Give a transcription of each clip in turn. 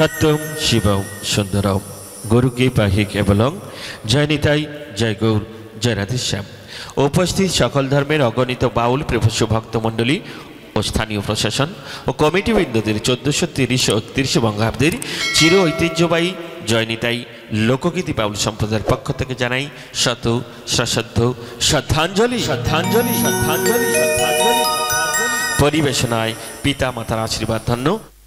सत्यम शिवम सुंदरम गुरु की पाही केवलम जय निताई जय गौर जय राधेश्याम। उपस्थित सकल धर्मेर अगणित बाउल प्रभुष्य भक्तमंडली और स्थानीय प्रशासन और कमिटी बृंदদের 1430-31 बंगाब्দের चिर ऐतिह्यबाही जय निताई लोकगीति बाउल सम्प्रदायर पक्ष থেকে জানাই শত সশ্রদ্ধ শ্রদ্ধাঞ্জলি শ্রদ্ধাঞ্জলি শ্রদ্ধাঞ্জলি শ্রদ্ধাঞ্জলি। পরিবেশনায় পিতা মাতার আশীর্বাদ ধন্য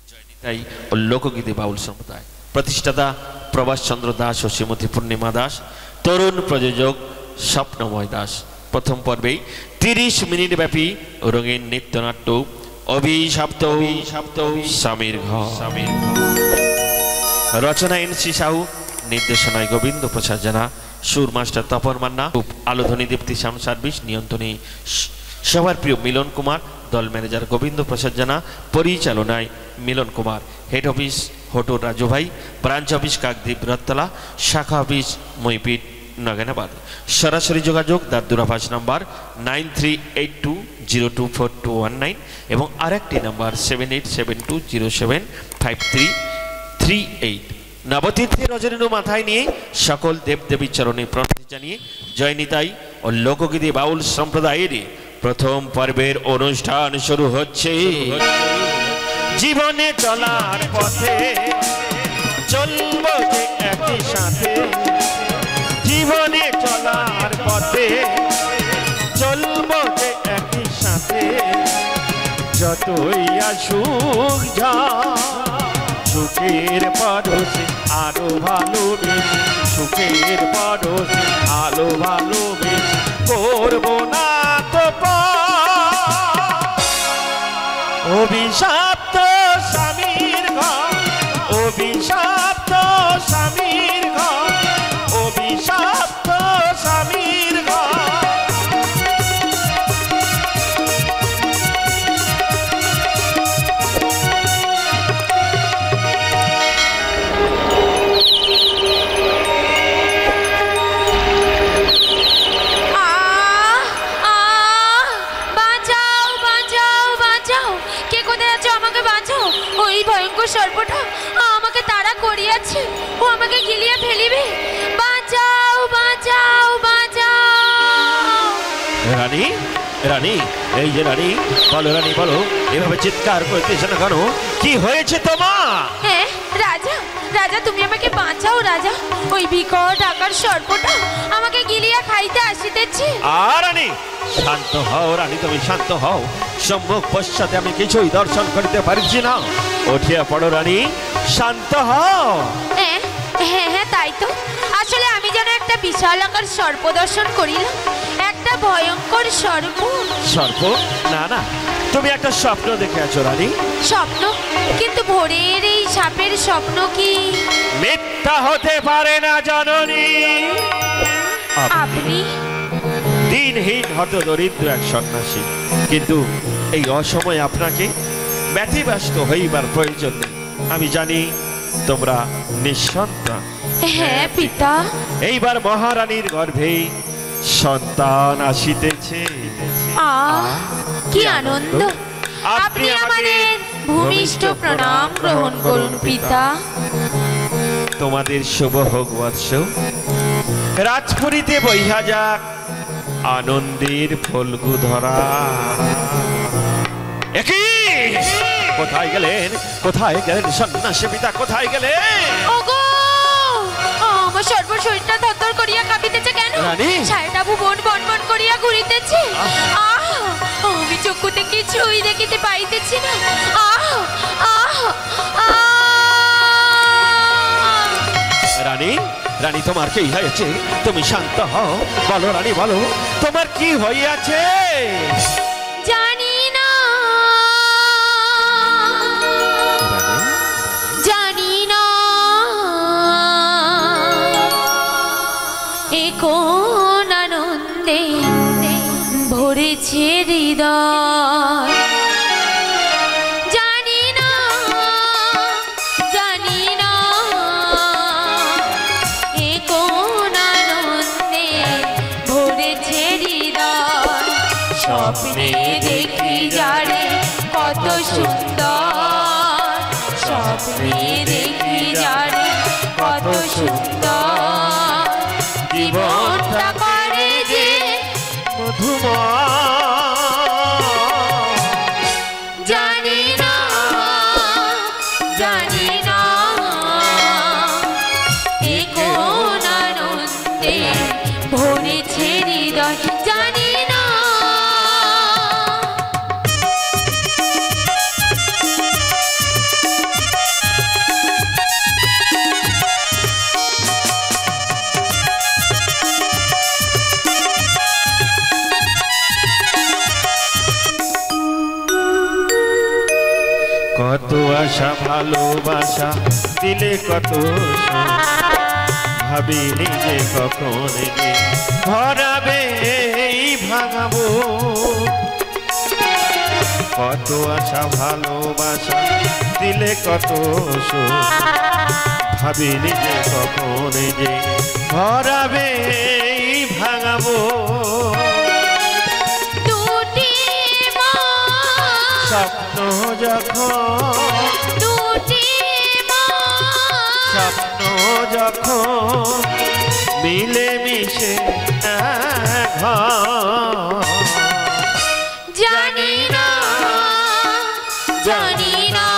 জয় নিতাই ও লোকগীতি বাউল সম্প্রদায় প্রতিষ্ঠাতা প্রভাস চন্দ্র দাস ও শ্রীমতী পূর্ণিমা দাস, তরুণ প্রযোজক স্বপ্নময় দাস। प्रथम पर्वे 30 मिनट व्यापी रंगीन नृत्यनाट्य अभिशाप्त स्वामीर घर रचना NC साहू, निर्देशनाय गोविंद प्रसाद जना, सुर मास्टर तपन मान्ना, आलोधनी दीप्ति साउंड सर्विस नियंत्रणे सबार प्रिय मिलन कुमार, दल मैनेजर गोविंद प्रसाद जना, परिचालनाय Milan Kumar, head office hotel Raju Bhai, branch office Kakdwip रत्तला, शाखा ऑफिस मईपीठ नगेनाबाद। सरासरि जोगाजोग दादुराभाष नम्बर 9382024219 एवं आरेकटी नम्बर 7872075338। नवतीर्थे रजनीनु माथाय निये सकल देवदेवी चरणे प्रणाम जानिए जय निताई और लोकगीति बाउल सम्प्रदायेर प्रथम पर्वेर अनुष्ठान शुरू होच्छे। जीवने चलार पथे चलबो जे एकी साथे, जीवने चलार पथे चलबो जे एकी साथे, যতই আসুক ঝড় সুখের পরশে আরো ভালোবেসে, সুখের পরশে আলো ভালোবেসে করবো না তো অভিশপ্ত স্বামীর ঘর, অভিশপ্ত স্বামীর ঘর, অভিশপ্ত স্বামীর ঘর। সর্বটা আমাকে তাড়া করিয়াছে, ও আমাকে গিলিয়ে ফেলিবে, বাঁচাও বাঁচাও বাঁচাও। রানী রানী এই যে রানী, বলো রানী বলো, এভাবে চিৎকার করতেছ না কেন? কি হয়েছে তোমার? হ্যাঁ রাজা, রাজা তুমি আমাকে বাঁচাও রাজা, ওই বিকট আকার সর্পটা আমাকে গিলিয়ে খাইতে আসিতেছে। আর রানী শান্ত হও রানী, তুমি শান্ত হও, সম্মুখ পশ্চাতে আমি কিছুই দর্শন করতে পারছি না, উঠিয়া পড়ো রানী, শান্ত হও। হ্যাঁ হ্যাঁ হ্যাঁ তাই তো, আসলে আমি যেন একটা বিশাল আকার সর্প দর্শন করিলাম, একটা ভয়ঙ্কর সর্প। সর্প? না না, তুমি একটা স্বপ্ন দেখে আছো রানী। স্বপ্ন? কিন্তু ভোরের এই সাপের স্বপ্ন কি মিথ্যা হতে পারে না জননী? আপনি দিনহীন হত দরিদ্র এক সন্ন্যাসী, কিন্তু এই অসময়ে আপনাকে ব্যতিব্যস্ত হইবার প্রয়োজন নেই। আমি জানি তোমরা নিঃসন্তান। হ্যাঁ পিতা, এইবার মহারানীর গর্ভে সন্তান আসিতেছে। কি আনন্দ! আপনি আমাদের ভূমিষ্ঠ প্রণাম গ্রহণ করুন পিতা। তোমাদের শুভ হোক বৎস, রাজপুরীতে বইহা যাক আনন্দের ফলগু ধরা। কোথায় গেলেন, কোথায় গেলেন সন্ন্যাসী পিতা, কোথায় গেলেন? ওগো আমার সর্ব শরীরটা থরথর করিয়া কাঁপিতেছে কেন? ছায়াটা ভুবন বনবন করিয়া ঘুরিতেছে। আমি চক্ষুতে কিছুই দেখিতে পাইতেছি না। রানী রানী তোমার কি হয়েছে? তুমি শান্ত হও, বলো রানী বলো, তোমার কি হইয়াছে? জানি না জানি না এ কোন আনন্দে ভরেছে হৃদয়, জানি না জানি না এ কোন আনন্দে ভরেছে হৃদয়, স্বপ্নে দেখি যারে কত সুন্দর, স্বপ্নে দেখি যারে কত সুন্দর জীবনটা করে যে মধুময় জানি না এ কোন আনন্দে ভরেছে হৃদয় জানি না কত আশা ভালোবাসা দিলে কত ভাবিনি যে কখন যে ভরাবে এই ভাঙাবো কত আশা ভালোবাসা দিলে কত ভাবিনি যে কখন যে ভরাবে এই ভাঙাবো স্বপ্ন যখন মিলে মিশে জানি না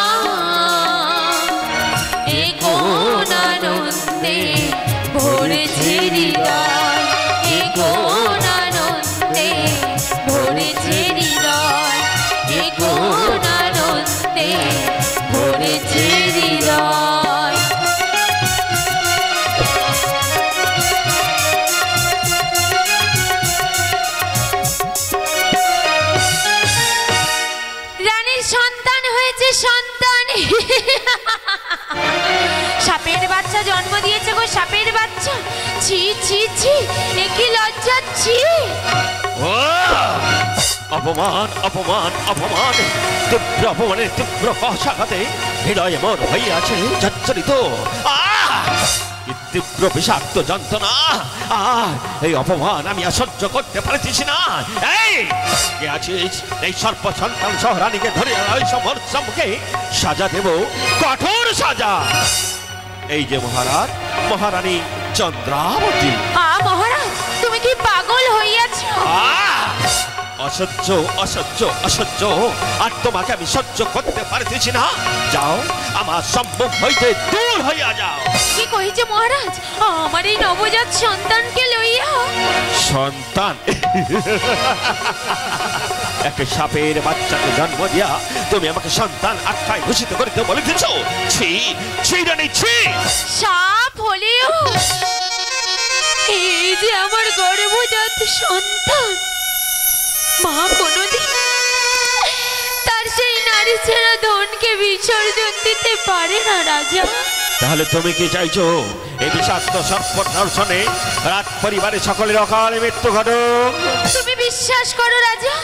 এ কোন আনন্দে ভরেছে হৃদয় এ কোন আনন্দে ভরেছে হৃদয় এ কোন আনন্দে ভরেছে হৃদয় রানীর সন্তান হয়েছে সন্তান সাপের বাচ্চা জন্ম দিয়েছে গো সাপের বাচ্চা ছি ছি ছি এ কি লজ্জা ছি অপমান অপমান অপমান তীব্র অপমানের তীব্র ভাষাঘাতে হৃদয় মন হইয়াছে জর্জরিত তীব্র বিষাক্ত যন্ত্রণা এই অপমান আমি আর সহ্য করতে পারতেছি না এই কে আছিস এই সর্প সন্তান সহরানীকে ধরে ওই সম্মুখে সাজা দেব কঠোর সাজা এই যে মহারাজ মহারানী চন্দ্রাবতী মহারাজ তুমি কি পাগল হইয়াছ অসহ্য অসহ্য অসহ্য আর তোমাকে আমি সহ্য করতে পারতেছি না যাও আমার সম্মুখ হইতে দূর হইয়া যাও কি কইছে মহারাজ আমার এই নবজাত সন্তানকে লইয়া সন্তান একটা সাপের বাচ্চাকে জন্ম দিয়া তুমি আমাকে সন্তান আখ্যায় ঘোষিত করিতে বলিতেছ ছি ছি রানী ছি সাপ হলেও এই যে আমার গর্ভজাত সন্তান মা কোনদিন তার সেই নারী ছেড়া ধনকে বিসর্জন দিতে পারে না রাজা তাহলে তুমি কি চাইছো এই বিষাক্ত সর্প দর্শনে রাত পরিবারের সকলের অকালে মৃত্যু ঘটুক তুমি বিশ্বাস করো রাজা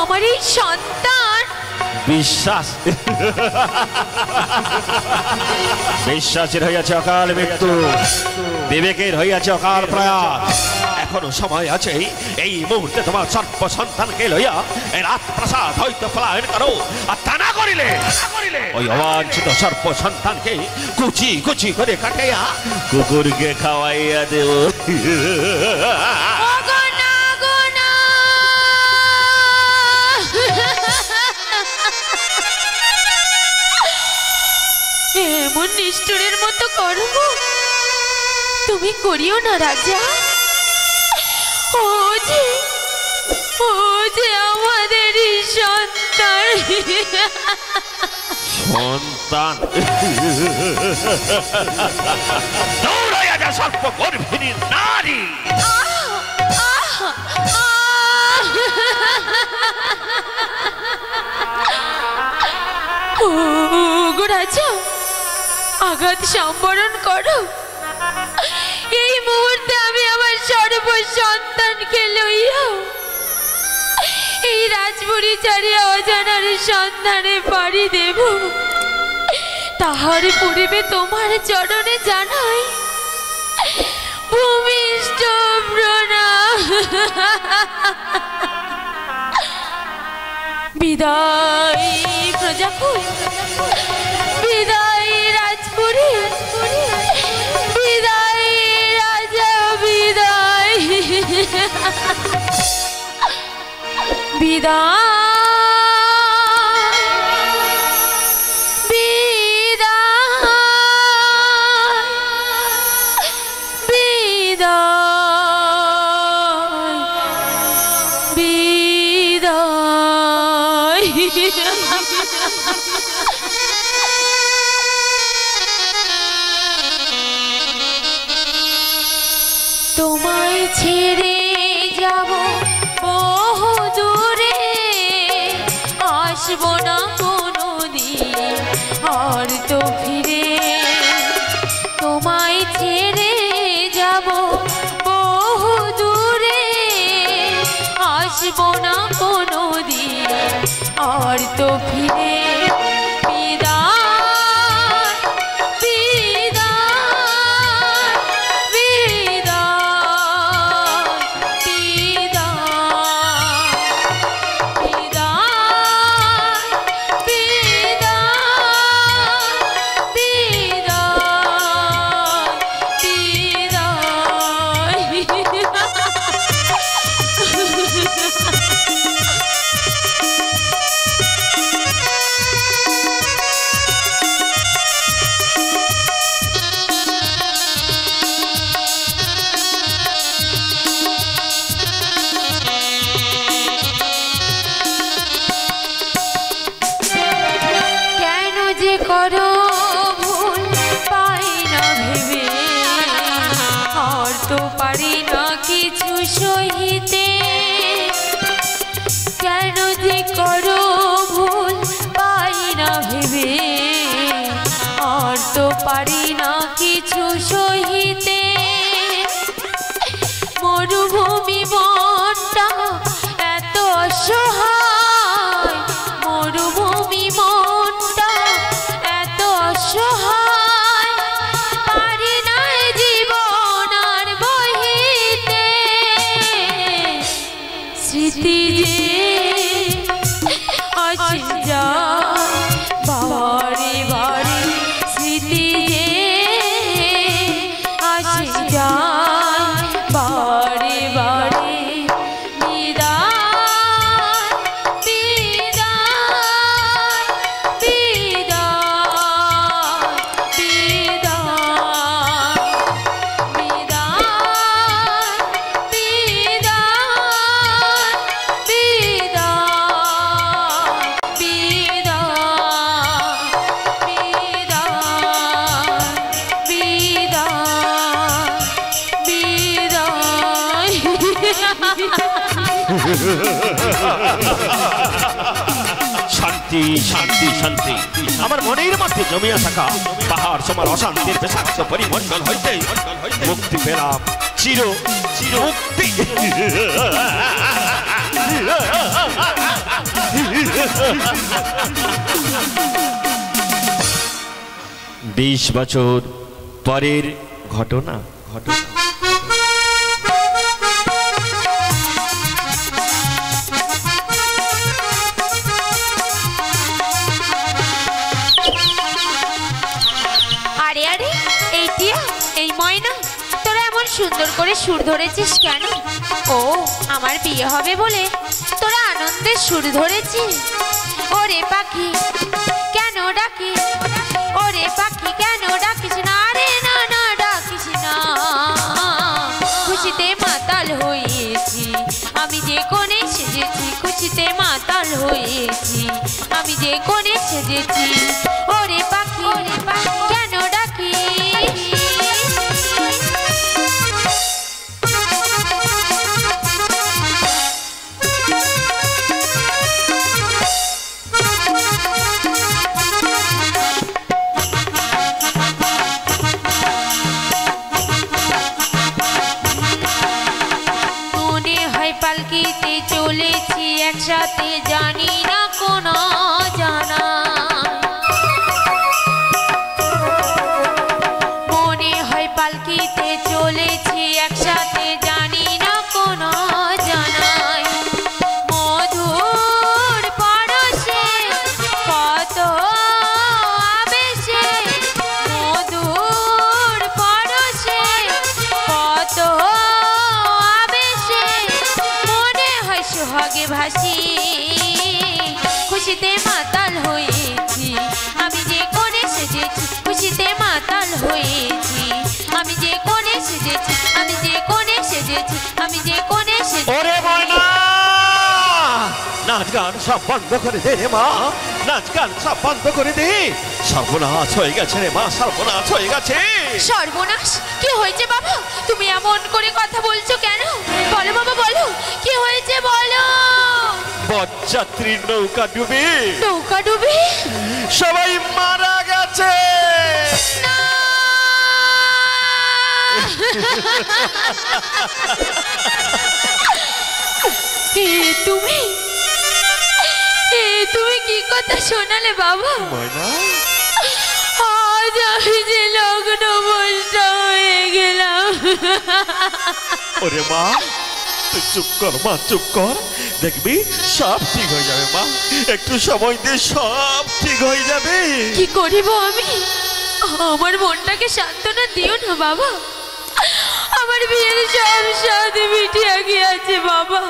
আমার এই সন্তান বিশ্বাস বিশ্বাসের হইয়াছে অকাল মৃত্যু বিবেকের হইয়াছে অকাল প্রয়াস এখনো সময় আছে এই মুহূর্তে তোমার সর্প সন্তানকে লইয়া এই রাজপ্রাসাদ হইতে পলায়ন করো আর তা না করিলে ওই অবাঞ্ছিত সর্প সন্তানকে কুচি কুচি করে কাটাইয়া কুকুরকে খাওয়াইয়া দেব এমন নিষ্ঠুরের মতো কর্ম তুমি করিও না রাজা ও যে আমাদের সন্তান সন্তান দৌড়াইয়া যা সর্প গর্ভিণী নারী রাজা আঘাত সম্বরণ করো এই মুহূর্তে আমি আমার সর্ব সন্তানকে লইয়া এই রাজপুরী ছাড়িয়া অজানার সন্ধানে পাড়ি দেব তাহার পূর্বে তোমার চরণে জানাই ভূমিষ্ঠ প্রণাম বিদায় প্রজাপতি বিদায় করি বিদায় রাজা বিদায় বিদায় তোমায় ছেড়ে যাব বহু দূরে, আসবো না কোনোদিন আর তো ফিরে। তোমায় ছেড়ে যাব বহু দূরে, আসবো না কোনোদিন আর তো ফিরে। করো ভুল পাই না ভেবে, আর তো পারি না কিছু সহিতে। কেন যে করো ভুল পাই না ভেবে, আর তো পারি না কিছু সহিতে। মরুভূমি মনটা এত অসহায়, মরুভূমি মনটা এত অসহায়, পারি না জীবন আর বহিতে। স্মৃতি যে আসে যায় বারে বারে, স্মৃতি যে আসে যায় বারে বারে। শান্তি শান্তি শান্তি, আমার মনের মধ্যে জমিয়া থাকা পাহাড় সমান অশান্তির বিষাক্ত পরিমণ্ডল হইতে মুক্তি পেলাম, চির চির মুক্তি। 20 বছর পরের ঘটনা। আরে আরে এই টিয়া, এই ময়না, তোরা এমন সুন্দর করে সুর ধরেছিস কেন? ও আমার বিয়ে হবে বলে তোরা আনন্দের সুর ধরেছিস? ওরে পাখি কেন ডাকি, ওরে পাখি কেন ডাকিস না? রে না না ডাকিস না, খুশিতে মাতাল হয়েছি আমি যে কোণে সেজেছি, খুশিতে মাতাল হয়েছি আমি যে কোণে সেজেছি। ওরে পাখি কেন ডাকি, পালকিতে চলেছি একসাথে, জানি না কোনো জানা, মনে হয় পালকিতে চলেছি একসাথে, জানি না কোনো জানাই। মধুর পরশে কত আবেশে, মধুর স্বর্গে ভাসি, খুশিতে মাতাল হয়েছি আমি যে কোণে সেজেছি, খুশিতে মাতাল হয়েছি আমি যে কোণে সেজেছি, আমি যে কোণে সেজেছি, আমি যে কোণে সেজেছি। ওরে ময়না, নাচ গান সব বন্ধ করে দে রে মা, নাচ গান সব বন্ধ করে দে। সর্বনাশ হয়ে গেছে রে মা, সর্বনাশ হয়ে গেছে। সর্বনাশ? কি হয়েছে বাবা? তুমি এমন করে কথা বলছো কেন? বলো বাবা, বলো কি হয়েছে বলো। বরযাত্রীর নৌকা ডুবে, নৌকা ডুবে সবাই মারা গেছে। না! তুমি তুমি কি কথা শোনালে বাবা? ময়না, আজ আমি যে লগ্ন ভ্রষ্ট হয়ে গেলাম। ওরে মা, তুই চুপ কর মা, চুপ কর, দেখবি সব ঠিক হয়ে যাবে মা, একটু সময় দে, সব ঠিক হয়ে যাবে। কি করিব আমি? আমার মনটাকে সান্ত্বনা দিও না বাবা, আমার বিয়ের সব স্বাদ মিটিয়ে গিয়েছে বাবা,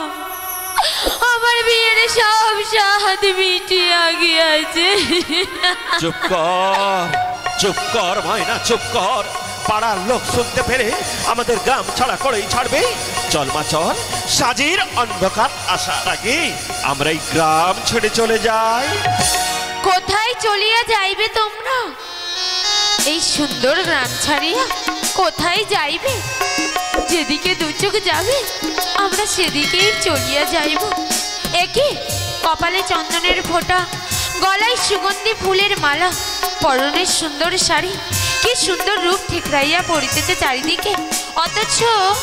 আমার বিয়ের সব স্বাদ মিটিয়ে গিয়েছে। চুপ কর, চুপ কর ময়না, চুপ কর। পাড়ার লোক শুনতে পেরে আমাদের গ্রাম ছাড়া করেই ছাড়বে। চল মা চল, সাজির অন্ধকার আসার আগে আমরা এই গ্রাম ছেড়ে চলে যাই। কোথায় চলিয়া যাইবে তোমরা? এই সুন্দর গ্রাম ছাড়িয়া কোথায় যাইবে? যেদিকে দু চোখ যাবে আমরা সেদিকেই চলিয়া যাইব। একে কপালে চন্দনের ফোঁটা, গলায় সুগন্ধি ফুলের মালা, পরনের সুন্দর শাড়ি, কি সুন্দর রূপ ঠিকরাইয়া পড়িতেছে চারিদিকে, অথচ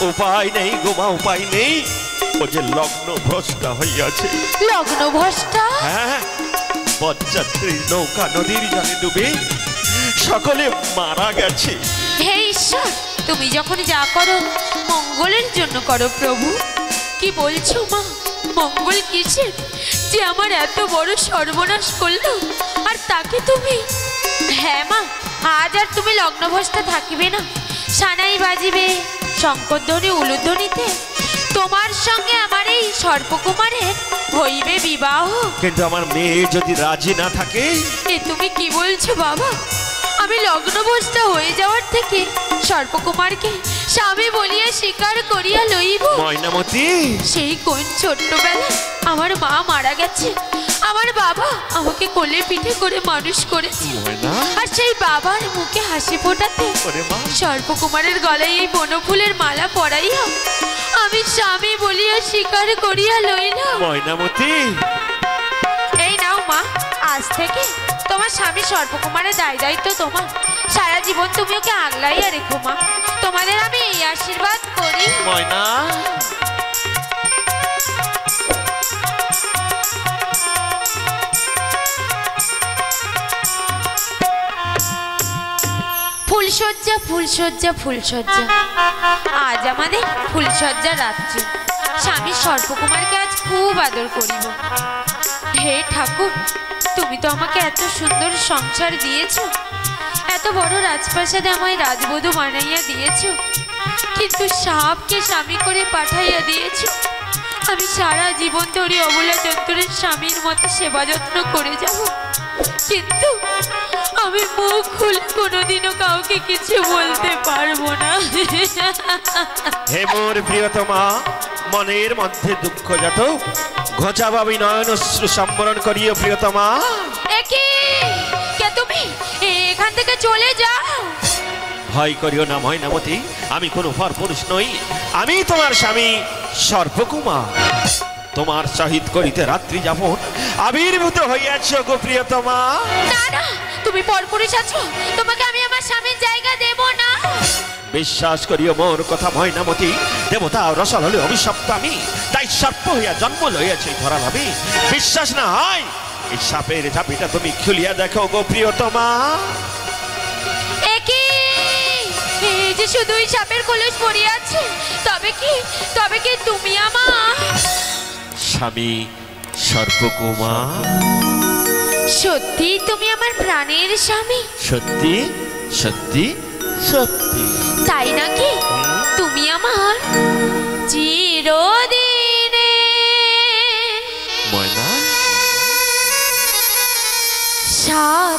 উপায় নেই গোমা, উপায় নেই। ও যে লগ্ন ভ্রষ্টা হইয়াছে। লগ্ন ভ্রষ্টা? হ্যাঁ, বরযাত্রীর নৌকা নদীর জলে ডুবে সকলে মারা গেছে। হে ঈশ্বর, তুমি যখন যা করো মঙ্গলের জন্য করো প্রভু। কি বলছো মা? মঙ্গল কিসের যে আমার এত বড় সর্বনাশ করলো, আর তাকে তুমি? হ্যাঁ মা, আজ আর তুমি লগ্নভ্রষ্টা থাকিবে না। সানাই বাজিবে, শঙ্করধ্বনি উলুধ্বনিতে তোমার সঙ্গে আমার এই সর্পকুমারের হইবে বিবাহ। কিন্তু আমার মেয়ে যদি রাজি না থাকে? এ তুমি কি বলছো বাবা? আমি লগ্নভ্রষ্টা হয়ে যাওয়ার থেকে সর্পকুমারকে স্বামী বলিয়া স্বীকার করিয়া লইব। ময়নামতি, সেই কোন ছোট্টবেলায় আমার মা মারা গেছে, আমার বাবা আমাকে কোলে পিঠে করে মানুষ করেছে, আর সেই বাবার মুখে হাসি ফোটাতে সর্পকুমারের গলায় এই বনফুলের মালা পরাইয়া আমি স্বামী বলিয়া স্বীকার করিয়া লইলাম। ময়নামতি, এই নাও মা, আজ থেকে তোমার স্বামী সর্পকুমারের দায় দায়িত্ব তোমার। সারা জীবন তুমি ওকে আগলাইয়া রেখো মা, তোমাদের আমি এই আশীর্বাদ করি। ময়না, ফুলসজ্জা ফুলসজ্জা ফুলসজ্জা, আজ আমাদের ফুলসজ্জা রাত্রি। স্বামী সর্পকুমারকে আজ খুব আদর করিব। হে ঠাকুর, তুমি তো আমাকে এত সুন্দর সংসার দিয়েছ, এত বড় রাজপ্রাসাদে আমায় রাজবধূ বানাইয়া দিয়েছ, কিন্তু সাপকে স্বামী করে পাঠাইয়া দিয়েছ। আমি সারা জীবন ধরে অবলা চন্দ্রের স্বামীর মতো সেবা যত্ন করে যাব, কিন্তু আমি মুখ খুলে কোনোদিনও কাউকে কিছু বলতে পারবো না। হে মোর প্রিয়তমা, মনের মধ্যে দুঃখ যত ঘোচাবাবি নয়ন অশ্রু সম্বরণ করিও প্রিয়তমা। একি কে তুমি? এখান থেকে চলে যাও। ভয় করিও না ময়নামতি, আমি কোনো পরপুরুষ নই, আমি তোমার স্বামী সর্পকুমার। তোমার সহিত করিতে রাত্রি যাপন আবির্ভূত হইয়াছ গো প্রিয়তমা। না না, তুমি পরপুরুষ আছো, তোমাকে আমি আমার স্বামীর জায়গা দেব না। বিশ্বাস করিও মোর কথা ময়নামতি, দেবতা রসল হলে অভিশপ্ত আমি, তাই সর্প হইয়া জন্ম লইয়াছি ধরা ভাবি। বিশ্বাস না হয় এই সাপের ঝাঁপিটা তুমি খুলিয়া দেখো গো প্রিয়তমা। একি এই যে শুধুই সাপের কলস পড়িয়া আছে, তবে কি তুমি আমার স্বামী সর্পকুমার? সত্যি তুমি আমার প্রাণের স্বামী? সত্যি সত্যি সত্যি। তাই নাকি? তুমি আমার চিরদিনে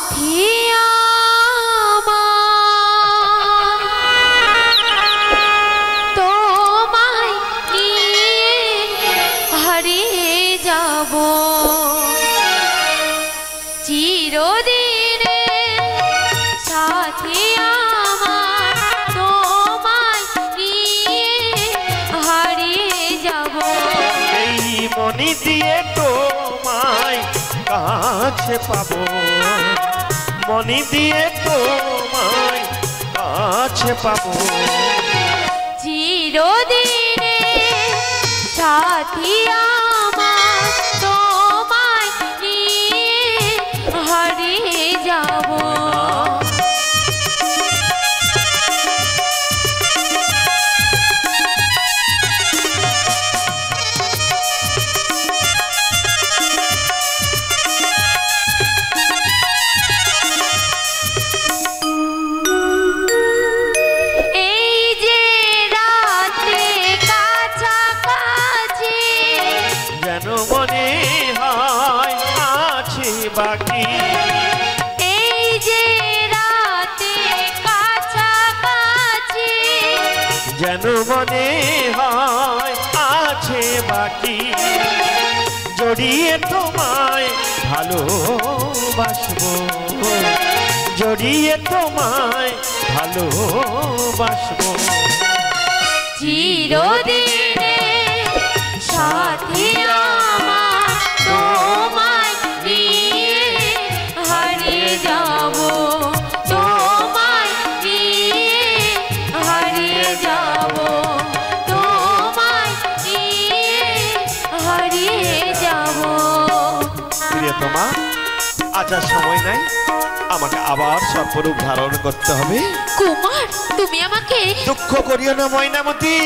সাথী আমার তোমায় নিয়ে হারিয়ে যাব চিরদিনে সাথী আমার তোমায় নিয়ে হারিয়ে যাব এই মনি দিয়ে তোমায় কাছে পাবো মনি দিয়ে তোমায় কাছে পাবো চিরদিনে সাথী আমার তোমায় নিয়ে হারিয়ে যাব বাকি এই যে রাতে কাছাকাছি যেন মনে হয় আছে বাকি জড়িয়ে তোমায় ভালোবাসবো জড়িয়ে তোমায় ভালোবাসবো চিরদিনে সাথী আমার তোমায় নিয়ে হারিয়ে যাব তোমায় নিয়ে হারিয়ে যাব তোমায় নিয়ে হারিয়ে যাব প্রিয়তমা আজ আর সময় নাই আমাকে আবার সর্বরূপ ধারণ করতে হবে কুমার তুমি আমাকে দুঃখ করিও না ময়নামতি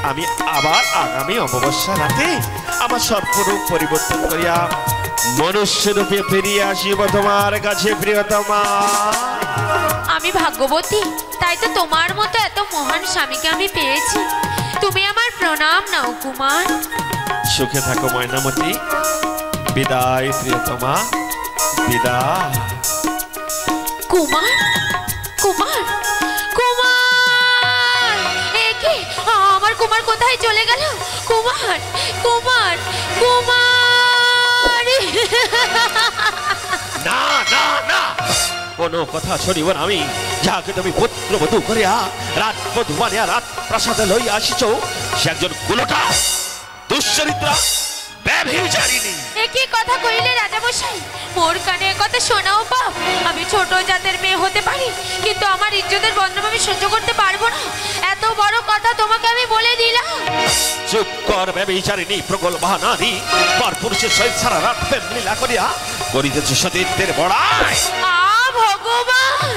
আমি আবার আগামী অমাবস্যা রাতে আমার সর্বরূপ পরিবর্তন করিয়া মনুষ্য রূপে ফিরিয়ে আসিব তোমার কাছে প্রিয়তমা আমি ভাগ্যবতী তাই তো তোমার মতো এত মহান স্বামীকে আমি পেয়েছি তুমি আমার প্রণাম নাও কুমার সুখে থাকো ময়নামতি বিদায় প্রিয়তমা বিদায় কুমার কুমার কুমার একে আমার কুমার কোথায় চলে গেল কুমার কুমার কুমার না না না কোনো কথা শুনিব না আমি যাকে তুমি পুত্রবধূ করিয়া রাজবধূ বানিয়া রাত প্রাসাদে লইয়া আসিছ সে একজন কুলটা দুশ্চরিত্রা ব্যভিচারিণী একই কথা কইলে রাজামশাই মোর কানে কথা শোনাও বাপ আমি ছোট জাতের মেয়ে হতে পারি কিন্তু আমার ইজ্জতের বদনাম আমি সহ্য করতে পারবো না এত বড় কথা তোমাকে আমি বলে দিলাম চুপ কর ব্যভিচারিণী প্রগল্ভা নারী পর পুরুষের সহিত সারা রাত প্রেম লীলা করিয়া করিতেছে সতীত্বের বড়াই ভগবান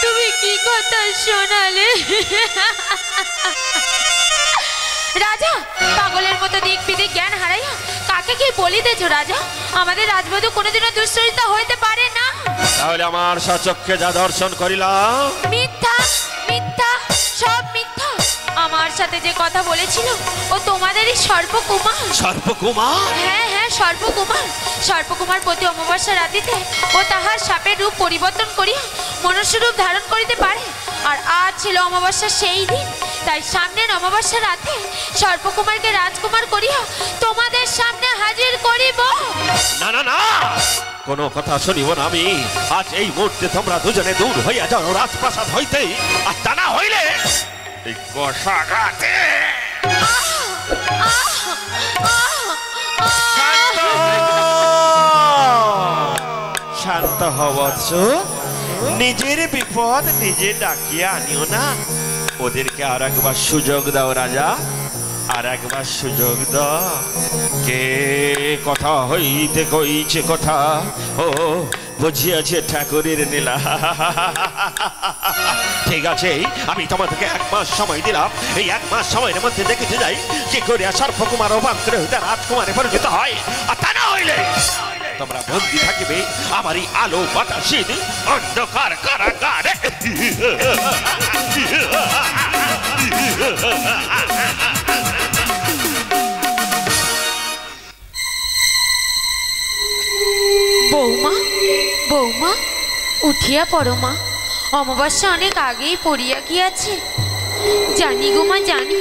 তুমি কি কথা শোনালে রাজা পাগলের মতো দিক বিদিক জ্ঞান হারাইয়া কাকে কি বলিতেছ রাজা আমাদের রাজবধূ কোনোদিনও দুশ্চরিত্রা হইতে পারে না তাহলে আমার সচক্ষে যা দর্শন করিলাম মিথ্যা মিথ্যা সব মিথ্যা আমার সাথে যে কথা বলেছিল ও তোমাদেরই সর্পকুমার সর্পকুমার হ্যাঁ হ্যাঁ সর্পকুমার সর্পকুমার প্রতি অমাবস্যা রাতিতে ও তাহার সাপের রূপ পরিবর্তন করিয়া মনুষ্য রূপ ধারণ করিতে পারে আর আজ ছিল অমাবস্যা সেই দিন তাই সামনের অমাবস্যা রাতে সর্পকুমারকে রাজকুমার করিয়া তোমাদের সামনে হাজির করিব না না না কোনো কথা শুনিব না আমি আজ এই মুহূর্তে তোমরা দুজনে দূর হইয়া যাও রাজপ্রাসাদ হইতে আর তা না হইলে এই কষাঘাতে শান্ত হবৎস নিজের বিপদ নিজে ডাকিয়া আনিও না ওদেরকে আর একবার সুযোগ দাও রাজা আর একবার সুযোগ দাও কে কথা হইতে কইছে কথা ও বুঝিয়াছে ঠাকুরের নীলা ঠিক আছে আমি তোমাদেরকে 1 মাস সময় দিলাম এই 1 মাস সময়ের মধ্যে দেখেতে যাই কি করে সর্পকুমার অবান্তরে হইতে রাজকুমারে পরিচিত হয় আর তা না হইলে তোমরা বন্দী থাকিবে আমার এই আলো বাতাসীন অন্ধকার কারাগারে বৌমা বৌমা, উঠিয়া পড়ো মা, অমাবস্যা অনেক আগেই পড়িয়া গিয়াছে। জানি গো মা জানি,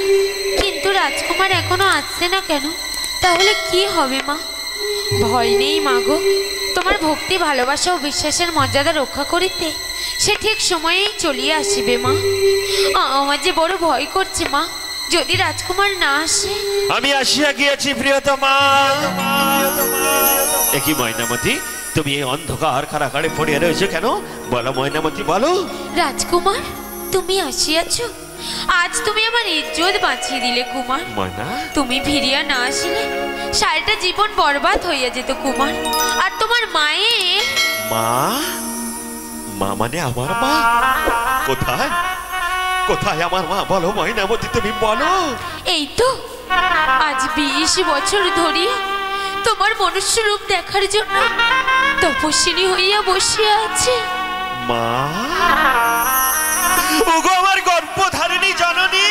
কিন্তু রাজকুমার এখনো আসছে না কেন? তাহলে কি হবে মা? ভয় নেই মা গো, তোমার ভক্তি ভালোবাসা ও বিশ্বাসের মর্যাদা রক্ষা করিতে সে ঠিক সময়েই চলিয়া আসিবে মা। আমার যে বড় ভয় করছে মা, যদি রাজকুমার না আসে। আমি আসিয়া গিয়েছি প্রিয়তমা। একই ময়নামতি, তুমি এই অন্ধকার কারাগারে পড়িয়া রয়েছে কেন? বলো ময়নামতি, বলো। রাজকুমার, তুমি আসিয়াছ, আজ তুমি আমার ইজ্জত বাঁচিয়ে দিলে কুমার। ময়না, তুমি ফিরিয়া না আসিলে সারাটা জীবন বরবাদ হইয়া যেত কুমার। আর তোমার মায়ের মা? মা মানে আমার মা? কোথায় কোথায় আমার মা? বলো ময়নামতি, তুমি বলো। এই তো আজ 20 বছর ধরিয়া তোমার মনুষ্য রূপ দেখার জন্য তপস্বিনী হইয়া বসিয়া আছে। মা? ওগো আমার গর্ভধারিণী জননী,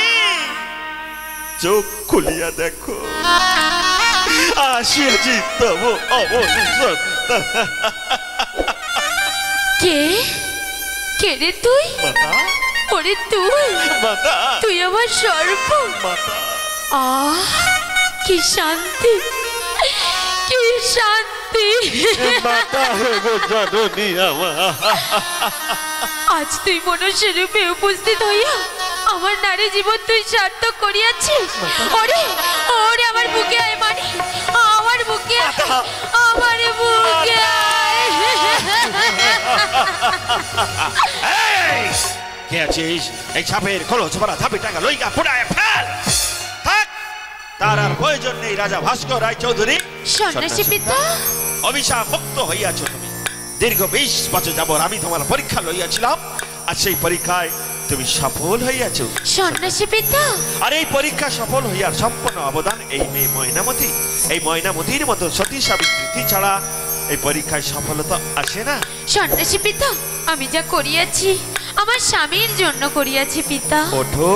চোখ খুলিয়া দেখো, আসিয়াছি তব অবসর। কে কে রে তুই? মাতা, ওরে তুই, মাতা, তুই আমার সর্ব। মাতা। আহ, কি শান্তি, কি শান্তি। মাতা গো জননী আমার। আজ তুই মনুষ্য রূপে উপস্থিত হইয়া আমার নারী জীবন তুই সার্থক করিয়াছিস। ওরে ওরে, আমার বুকে আয় মানি, আমার বুকে আয়, আমার বুকে আয়। এই, কে আছিস? এই ছাপের খোলস ভরা ধাপি টাকা লইগা ফুটায় ফেল। থাক, তার আর প্রয়োজন নেই। রাজা ভাস্কর রায় চৌধুরী, সন্ন্যাসী পিতা, অভিশাপ মুক্ত হইয়াছ তুমি। দীর্ঘ 20 বছর যাবৎ আমি তোমার পরীক্ষা লইয়াছিলাম, আর সেই পরীক্ষায় তুমি সফল হইয়াছ। সন্ন্যাসী পিতা, আর এই পরীক্ষা সফল হইয়ার সম্পূর্ণ অবদান এই মেয়ে ময়নামতি। এই ময়নামতির মতো সতী সাবিত্রী ছাড়া এই পরীক্ষায় সফলতা আসে না। সন্ন্যাসী পিতা, আমি যা করিয়াছি আমার স্বামীর জন্য করিয়াছি পিতা। ওঠো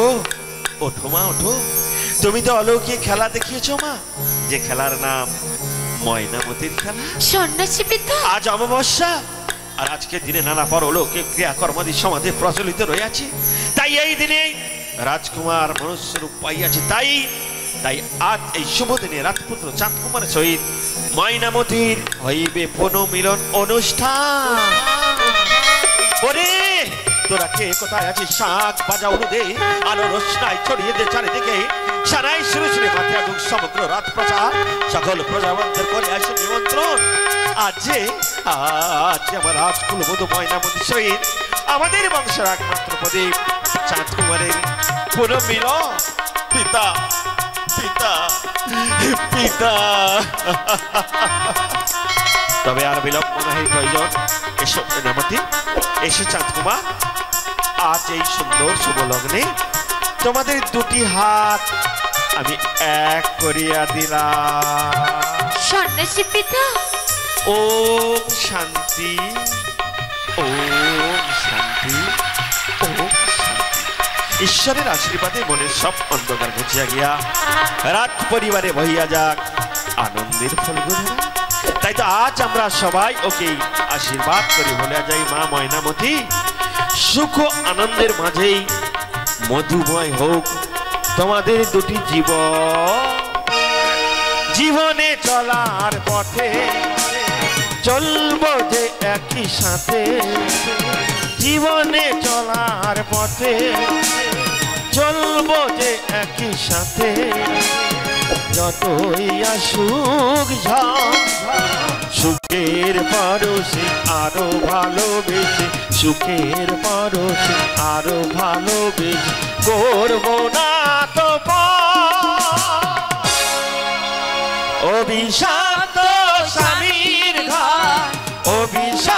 ওঠো মা, ওঠো। তুমি তো অলৌকিক খেলা দেখিয়েছো মা, যে খেলার নাম ময়নামতির খেলা। সন্ন্যাসী পিতা, আজ অমাবস্যা, আর আজকের দিনে নানা পরলৌকিক ক্রিয়াকর্মাদি সমাজে প্রচলিত রয়েছে। তাই এই দিনে রাজকুমার মনুষ্য রূপ পাইয়াছে। তাই তাই আজ এই শুভ দিনে রাজপুত্র চাঁদকুমারের সহিত ময়নামতির হইবে পুনঃমিলন অনুষ্ঠান। ওরে তোরা কে কোথায় আছিস? শাক বাজা উড়ে আলো রোশনাই ছড়িয়ে দে চারিদিকে। সারাই শুরু শুরু মাথা ঢুক সমগ্র রাজপ্রচার, সকল প্রজাবন্ধের করে আসে নিমন্ত্রণ। আজ আমার রাজকুল বধূ ময়নামতি সহিত আমাদের বংশের একমাত্র প্রদীপ চাঁদকুমারের পুনঃমিলন। পিতা পিতা পিতা। তবে আর বিলম্ব নাহি প্রয়োজন। এসো ময়নামতি, এসে চাঁদকুমার, আজ এই সুন্দর শুভ লগ্নে তোমাদের দুটি হাত আমি এক করিয়া দিলাম। সন্ন্যাসী পিতা, ওম শান্তি, ওম শান্তি, ওম শান্তি। ঈশ্বরের আশীর্বাদে মনের সব অন্ধকার ঘুচিয়া গিয়া রাত পরিবারে বহিয়া যাক আনন্দের ফলগুলো। তাই তো আজ আমরা সবাই ওকে আশীর্বাদ করি, বলে যাই মা ময়নামতি সুখ আনন্দের মাঝেই মধুময় হোক তোমাদের দুটি জীবনে চলার পথে চলবো যে একই সাথে। জীবনে চলার পথে চলবো যে একই সাথে। যতই আসুক ঝড়, সুখের পরশে আরো ভালোবেসে, সুখের পরশে আরো ভালোবেসে করবো না তো অভিশাপ স্বামীর ঘর, অভিশাপ